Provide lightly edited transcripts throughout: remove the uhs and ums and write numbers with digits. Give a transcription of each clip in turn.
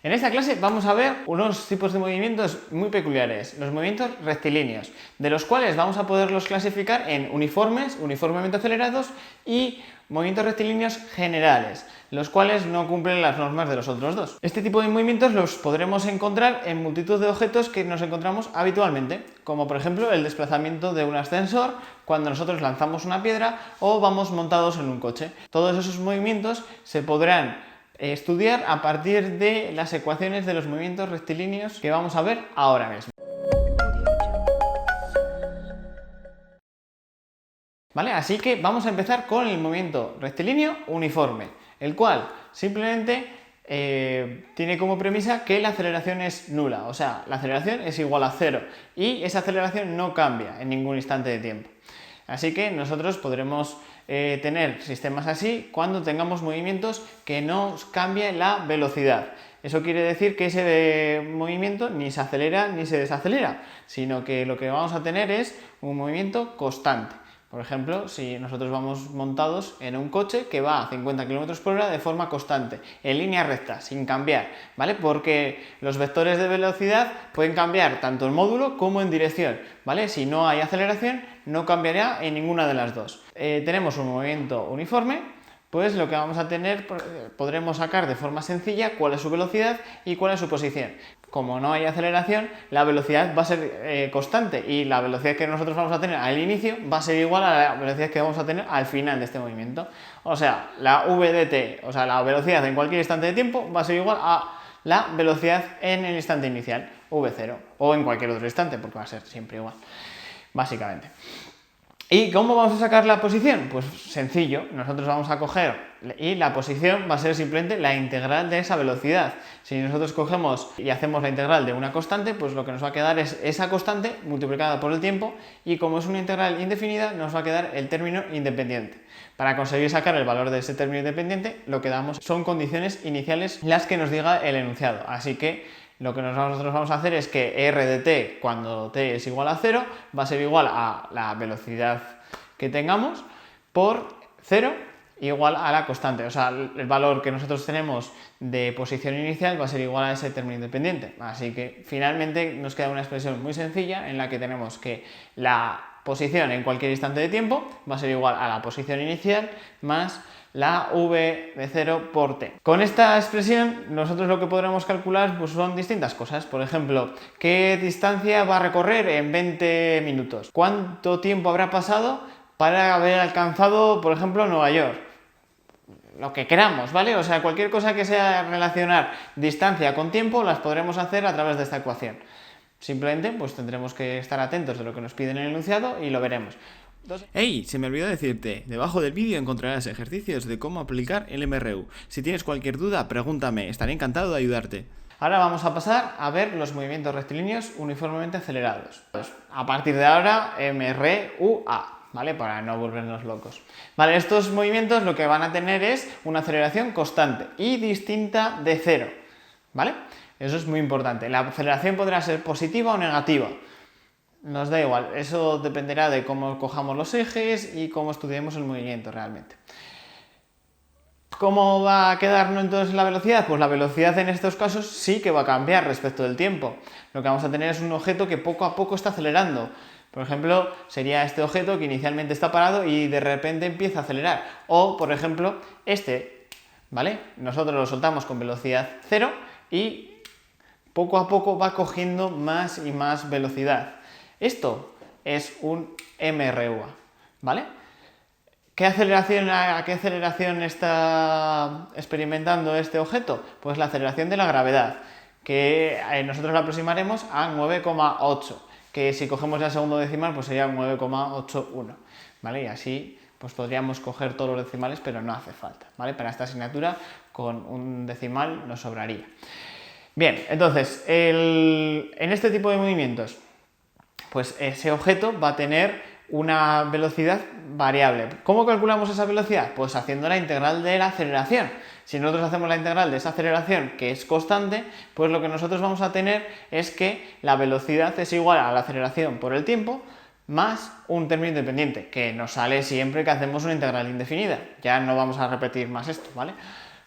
En esta clase vamos a ver unos tipos de movimientos muy peculiares, los movimientos rectilíneos, de los cuales vamos a poderlos clasificar en uniformes, uniformemente acelerados, y movimientos rectilíneos generales, los cuales no cumplen las normas de los otros dos. Este tipo de movimientos los podremos encontrar en multitud de objetos que nos encontramos habitualmente, como por ejemplo el desplazamiento de un ascensor, cuando nosotros lanzamos una piedra o vamos montados en un coche. Todos esos movimientos se podrán estudiar a partir de las ecuaciones de los movimientos rectilíneos que vamos a ver ahora mismo. ¿Vale? Así que vamos a empezar con el movimiento rectilíneo uniforme, el cual simplemente tiene como premisa que la aceleración es nula, o sea, la aceleración es igual a cero y esa aceleración no cambia en ningún instante de tiempo. Así que nosotros podremos tener sistemas así cuando tengamos movimientos que no cambie la velocidad. Eso quiere decir que ese movimiento ni se acelera ni se desacelera, sino que lo que vamos a tener es un movimiento constante. Por ejemplo, si nosotros vamos montados en un coche que va a 50 km/h de forma constante, en línea recta, sin cambiar, ¿vale? Porque los vectores de velocidad pueden cambiar tanto en módulo como en dirección, ¿vale? Si no hay aceleración, no cambiará en ninguna de las dos. Tenemos un movimiento uniforme, pues lo que vamos a tener, podremos sacar de forma sencilla cuál es su velocidad y cuál es su posición. Como no hay aceleración, la velocidad va a ser constante y la velocidad que nosotros vamos a tener al inicio va a ser igual a la velocidad que vamos a tener al final de este movimiento. O sea, la v de t, o sea, la velocidad en cualquier instante de tiempo va a ser igual a la velocidad en el instante inicial, v0, o en cualquier otro instante, porque va a ser siempre igual, básicamente. ¿Y cómo vamos a sacar la posición? Pues sencillo, nosotros vamos a coger y la posición va a ser simplemente la integral de esa velocidad. Si nosotros cogemos y hacemos la integral de una constante, pues lo que nos va a quedar es esa constante multiplicada por el tiempo y como es una integral indefinida nos va a quedar el término independiente. Para conseguir sacar el valor de ese término independiente lo que damos son condiciones iniciales las que nos diga el enunciado. Así que lo que nosotros vamos a hacer es que r de t cuando t es igual a 0 va a ser igual a la velocidad que tengamos por 0 igual a la constante. O sea, el valor que nosotros tenemos de posición inicial va a ser igual a ese término independiente. Así que finalmente nos queda una expresión muy sencilla en la que tenemos que la posición en cualquier instante de tiempo va a ser igual a la posición inicial más la v de 0 por t. Con esta expresión nosotros lo que podremos calcular pues son distintas cosas. Por ejemplo, ¿qué distancia va a recorrer en 20 minutos? ¿Cuánto tiempo habrá pasado para haber alcanzado, por ejemplo, Nueva York? Lo que queramos, ¿vale? O sea, cualquier cosa que sea relacionar distancia con tiempo las podremos hacer a través de esta ecuación. Simplemente pues tendremos que estar atentos de lo que nos piden en el enunciado y lo veremos. ¡Hey! Se me olvidó decirte, debajo del vídeo encontrarás ejercicios de cómo aplicar el MRU. Si tienes cualquier duda, pregúntame, estaré encantado de ayudarte. Ahora vamos a pasar a ver los movimientos rectilíneos uniformemente acelerados. Pues, a partir de ahora, MRUA, ¿vale? Para no volvernos locos. Vale, estos movimientos lo que van a tener es una aceleración constante y distinta de cero, ¿vale? Eso es muy importante. La aceleración podrá ser positiva o negativa. Nos da igual, eso dependerá de cómo cojamos los ejes y cómo estudiemos el movimiento realmente. ¿Cómo va a quedar entonces la velocidad? Pues la velocidad en estos casos sí que va a cambiar respecto del tiempo. Lo que vamos a tener es un objeto que poco a poco está acelerando. Por ejemplo, sería este objeto que inicialmente está parado y de repente empieza a acelerar. O, por ejemplo, este, ¿vale? Nosotros lo soltamos con velocidad 0 y poco a poco va cogiendo más y más velocidad. Esto es un MRUA, ¿vale? ¿A qué aceleración está experimentando este objeto? Pues la aceleración de la gravedad, que nosotros la aproximaremos a 9,8, que si cogemos ya el segundo decimal pues sería 9,81, ¿vale? Y así pues podríamos coger todos los decimales, pero no hace falta, ¿vale? Para esta asignatura con un decimal nos sobraría. Bien, entonces, en este tipo de movimientos, pues ese objeto va a tener una velocidad variable. ¿Cómo calculamos esa velocidad? Pues haciendo la integral de la aceleración. Si nosotros hacemos la integral de esa aceleración, que es constante, pues lo que nosotros vamos a tener es que la velocidad es igual a la aceleración por el tiempo más un término independiente, que nos sale siempre que hacemos una integral indefinida. Ya no vamos a repetir más esto, ¿vale?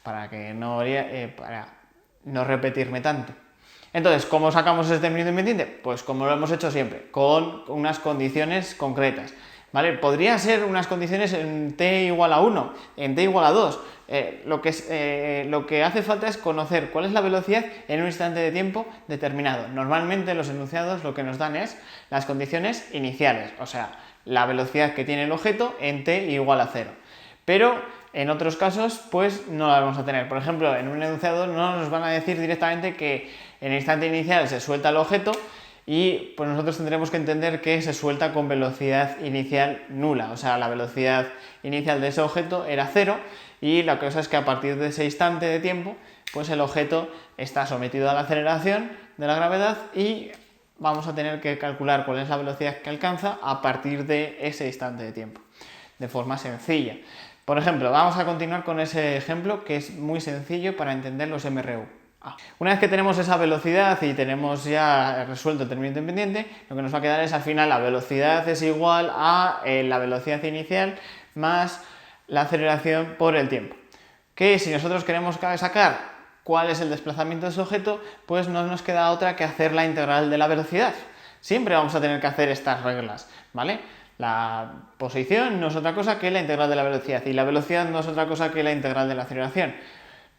Para que no no repetirme tanto. Entonces, ¿cómo sacamos este determinado independiente? Pues como lo hemos hecho siempre, con unas condiciones concretas, ¿vale? Podría ser unas condiciones en t igual a 1, en t igual a 2. Lo que hace falta es conocer cuál es la velocidad en un instante de tiempo determinado. Normalmente los enunciados lo que nos dan es las condiciones iniciales, o sea, la velocidad que tiene el objeto en t igual a 0. Pero en otros casos, pues no la vamos a tener. Por ejemplo, en un enunciado no nos van a decir directamente que en el instante inicial se suelta el objeto y pues nosotros tendremos que entender que se suelta con velocidad inicial nula. O sea, la velocidad inicial de ese objeto era 0 y la cosa es que a partir de ese instante de tiempo, pues el objeto está sometido a la aceleración de la gravedad y vamos a tener que calcular cuál es la velocidad que alcanza a partir de ese instante de tiempo, de forma sencilla. Por ejemplo, vamos a continuar con ese ejemplo que es muy sencillo para entender los MRU. Una vez que tenemos esa velocidad y tenemos ya resuelto el término independiente, lo que nos va a quedar es al final la velocidad es igual a la velocidad inicial más la aceleración por el tiempo. Que si nosotros queremos sacar cuál es el desplazamiento de ese objeto, pues no nos queda otra que hacer la integral de la velocidad. Siempre vamos a tener que hacer estas reglas, ¿vale? La posición no es otra cosa que la integral de la velocidad y la velocidad no es otra cosa que la integral de la aceleración.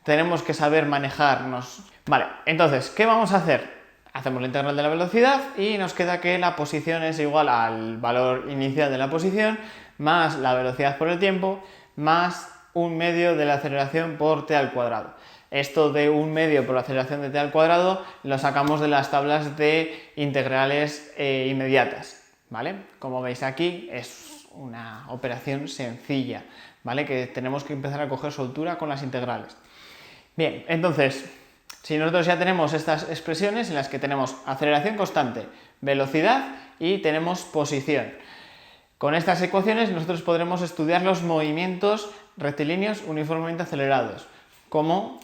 Tenemos que saber manejarnos. Vale, entonces, ¿qué vamos a hacer? Hacemos la integral de la velocidad y nos queda que la posición es igual al valor inicial de la posición más la velocidad por el tiempo más un medio de la aceleración por t al cuadrado. Esto de un medio por la aceleración de t al cuadrado lo sacamos de las tablas de integrales inmediatas, ¿vale? Como veis aquí es una operación sencilla, ¿vale? Que tenemos que empezar a coger soltura con las integrales. Bien, entonces, si nosotros ya tenemos estas expresiones en las que tenemos aceleración constante, velocidad y tenemos posición. Con estas ecuaciones nosotros podremos estudiar los movimientos rectilíneos uniformemente acelerados, como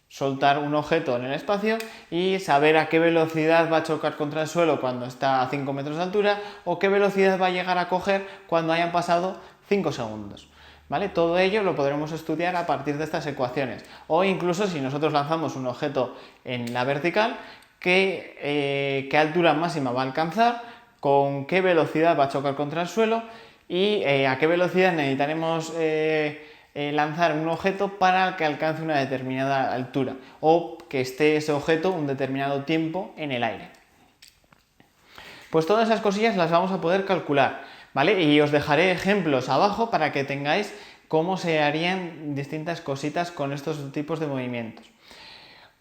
soltar un objeto en el espacio y saber a qué velocidad va a chocar contra el suelo cuando está a 5 metros de altura o qué velocidad va a llegar a coger cuando hayan pasado 5 segundos. ¿Vale? Todo ello lo podremos estudiar a partir de estas ecuaciones. O incluso si nosotros lanzamos un objeto en la vertical, qué altura máxima va a alcanzar, con qué velocidad va a chocar contra el suelo y a qué velocidad necesitaremos lanzar un objeto para que alcance una determinada altura o que esté ese objeto un determinado tiempo en el aire. Pues todas esas cosillas las vamos a poder calcular. ¿Vale? Y os dejaré ejemplos abajo para que tengáis cómo se harían distintas cositas con estos tipos de movimientos.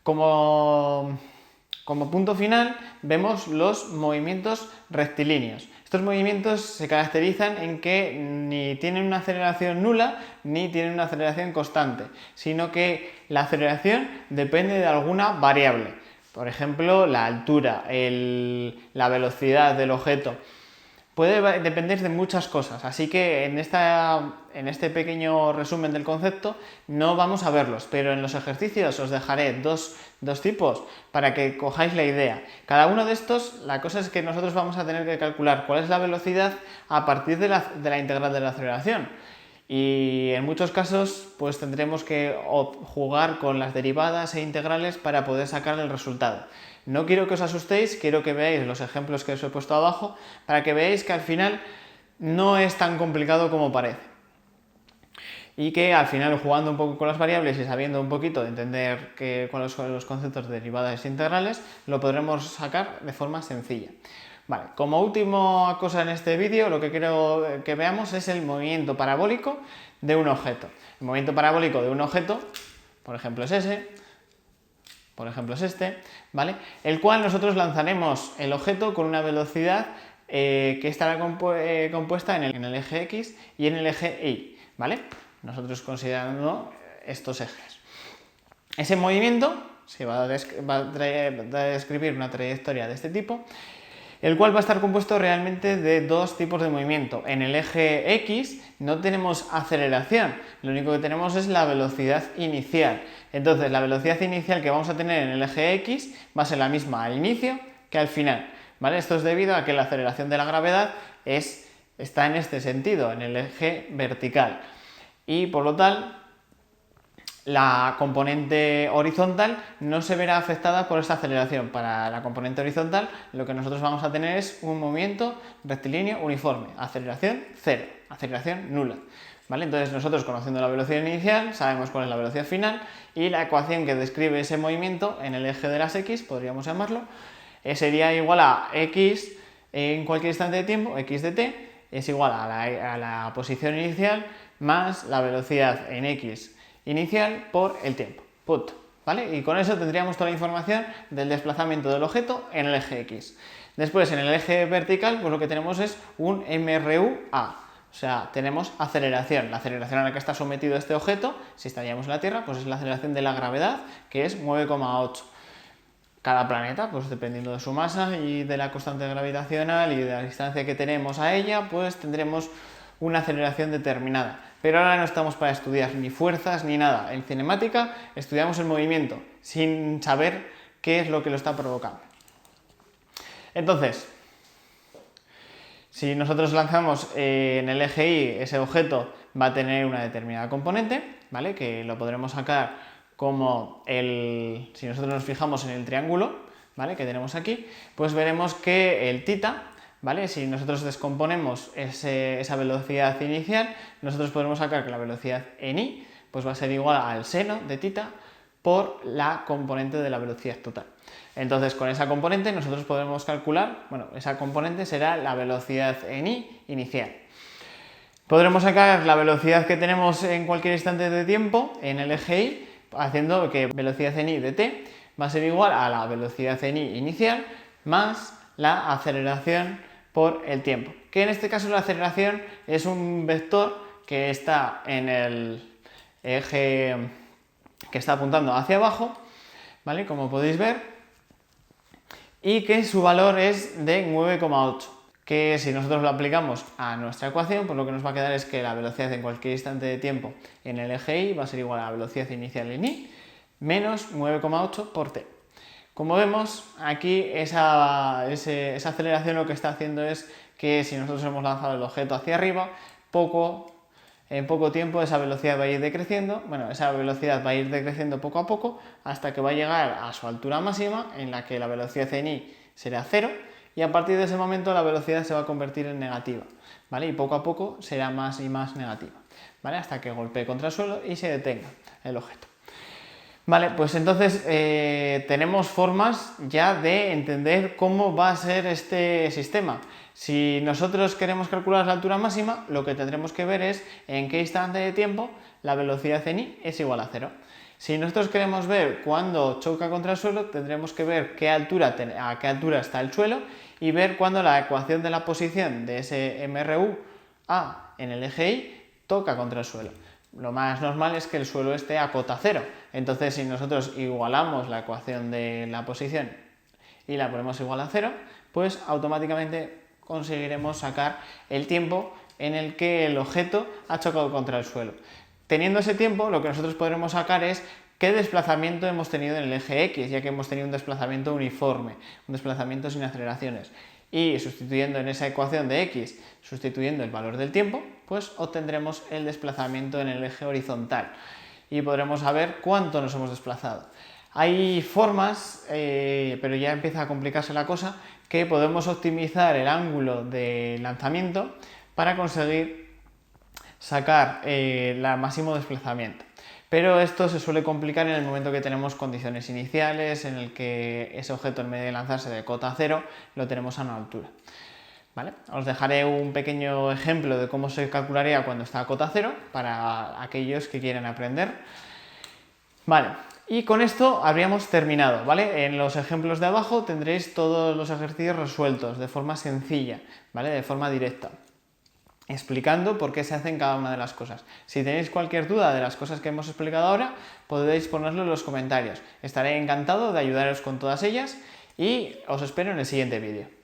Como punto final vemos los movimientos rectilíneos. Estos movimientos se caracterizan en que ni tienen una aceleración nula ni tienen una aceleración constante, sino que la aceleración depende de alguna variable. Por ejemplo, la altura, la velocidad del objeto. Puede depender de muchas cosas, así que en este pequeño resumen del concepto no vamos a verlos, pero en los ejercicios os dejaré dos tipos para que cojáis la idea. Cada uno de estos, la cosa es que nosotros vamos a tener que calcular cuál es la velocidad a partir de la integral de la aceleración. Y en muchos casos pues tendremos que jugar con las derivadas e integrales para poder sacar el resultado. No quiero que os asustéis, quiero que veáis los ejemplos que os he puesto abajo para que veáis que al final no es tan complicado como parece. Y que al final, jugando un poco con las variables y sabiendo un poquito de entender cuáles son los conceptos de derivadas e integrales, lo podremos sacar de forma sencilla. Vale, como última cosa en este vídeo, lo que quiero que veamos es el movimiento parabólico de un objeto. El movimiento parabólico de un objeto, por ejemplo, es ese, por ejemplo es este, ¿vale? El cual nosotros lanzaremos el objeto con una velocidad que estará compuesta en el eje X y en el eje Y, ¿vale? Nosotros considerando estos ejes. Ese movimiento se va a describir una trayectoria de este tipo, el cual va a estar compuesto realmente de dos tipos de movimiento. En el eje X no tenemos aceleración, lo único que tenemos es la velocidad inicial. Entonces la velocidad inicial que vamos a tener en el eje X va a ser la misma al inicio que al final, ¿vale? Esto es debido a que la aceleración de la gravedad está en este sentido, en el eje vertical. Y por lo tal, la componente horizontal no se verá afectada por esta aceleración. Para la componente horizontal lo que nosotros vamos a tener es un movimiento rectilíneo uniforme, aceleración 0, aceleración nula. ¿Vale? Entonces nosotros, conociendo la velocidad inicial, sabemos cuál es la velocidad final, y la ecuación que describe ese movimiento en el eje de las x, podríamos llamarlo, sería igual a x en cualquier instante de tiempo, x de t, es igual a la posición inicial más la velocidad en x inicial por el tiempo. Punto. ¿Vale? Y con eso tendríamos toda la información del desplazamiento del objeto en el eje x. Después, en el eje vertical, pues lo que tenemos es un MRU-A. O sea, tenemos aceleración. La aceleración a la que está sometido este objeto, si estaríamos en la Tierra, pues es la aceleración de la gravedad, que es 9,8. Cada planeta, pues dependiendo de su masa y de la constante gravitacional y de la distancia que tenemos a ella, pues tendremos una aceleración determinada. Pero ahora no estamos para estudiar ni fuerzas ni nada. En cinemática estudiamos el movimiento, sin saber qué es lo que lo está provocando. Entonces, si nosotros lanzamos en el eje Y, ese objeto va a tener una determinada componente, ¿vale? Que lo podremos sacar como si nosotros nos fijamos en el triángulo, ¿vale? Que tenemos aquí, pues veremos que el θ, ¿vale? Si nosotros descomponemos esa velocidad inicial, nosotros podremos sacar que la velocidad en y pues va a ser igual al seno de θ por la componente de la velocidad total. Entonces, con esa componente nosotros podemos calcular, bueno, esa componente será la velocidad en y inicial. Podremos sacar la velocidad que tenemos en cualquier instante de tiempo en el eje Y, haciendo que velocidad en y de t va a ser igual a la velocidad en y inicial más la aceleración por el tiempo. Que en este caso la aceleración es un vector que está en el eje que está apuntando hacia abajo, ¿vale? Como podéis ver, y que su valor es de 9,8. Que si nosotros lo aplicamos a nuestra ecuación, pues lo que nos va a quedar es que la velocidad en cualquier instante de tiempo en el eje Y va a ser igual a la velocidad inicial en y menos 9,8 por t. Como vemos, aquí esa aceleración lo que está haciendo es que si nosotros hemos lanzado el objeto hacia arriba, en poco tiempo esa velocidad va a ir decreciendo, esa velocidad va a ir decreciendo poco a poco hasta que va a llegar a su altura máxima, en la que la velocidad en y será 0, y a partir de ese momento la velocidad se va a convertir en negativa, ¿vale? Y poco a poco será más y más negativa, ¿vale? Hasta que golpee contra el suelo y se detenga el objeto. Vale, pues entonces tenemos formas ya de entender cómo va a ser este sistema. Si nosotros queremos calcular la altura máxima, lo que tendremos que ver es en qué instante de tiempo la velocidad en y es igual a 0. Si nosotros queremos ver cuándo choca contra el suelo, tendremos que ver a qué altura está el suelo y ver cuándo la ecuación de la posición de ese MRU-A en el eje Y toca contra el suelo. Lo más normal es que el suelo esté a cota 0. Entonces, si nosotros igualamos la ecuación de la posición y la ponemos igual a 0, pues automáticamente conseguiremos sacar el tiempo en el que el objeto ha chocado contra el suelo. Teniendo ese tiempo, lo que nosotros podremos sacar es qué desplazamiento hemos tenido en el eje X, ya que hemos tenido un desplazamiento uniforme, un desplazamiento sin aceleraciones. Y sustituyendo en esa ecuación de X, sustituyendo el valor del tiempo, pues obtendremos el desplazamiento en el eje horizontal y podremos saber cuánto nos hemos desplazado. Hay formas, pero ya empieza a complicarse la cosa, que podemos optimizar el ángulo de lanzamiento para conseguir sacar el máximo desplazamiento. Pero esto se suele complicar en el momento que tenemos condiciones iniciales, en el que ese objeto, en vez de lanzarse de cota 0, lo tenemos a una altura. ¿Vale? Os dejaré un pequeño ejemplo de cómo se calcularía cuando está a cota 0 para aquellos que quieran aprender. Vale, y con esto habríamos terminado, ¿vale? En los ejemplos de abajo tendréis todos los ejercicios resueltos de forma sencilla, ¿vale? De forma directa, explicando por qué se hacen cada una de las cosas. Si tenéis cualquier duda de las cosas que hemos explicado ahora, podéis ponerlo en los comentarios. Estaré encantado de ayudaros con todas ellas y os espero en el siguiente vídeo.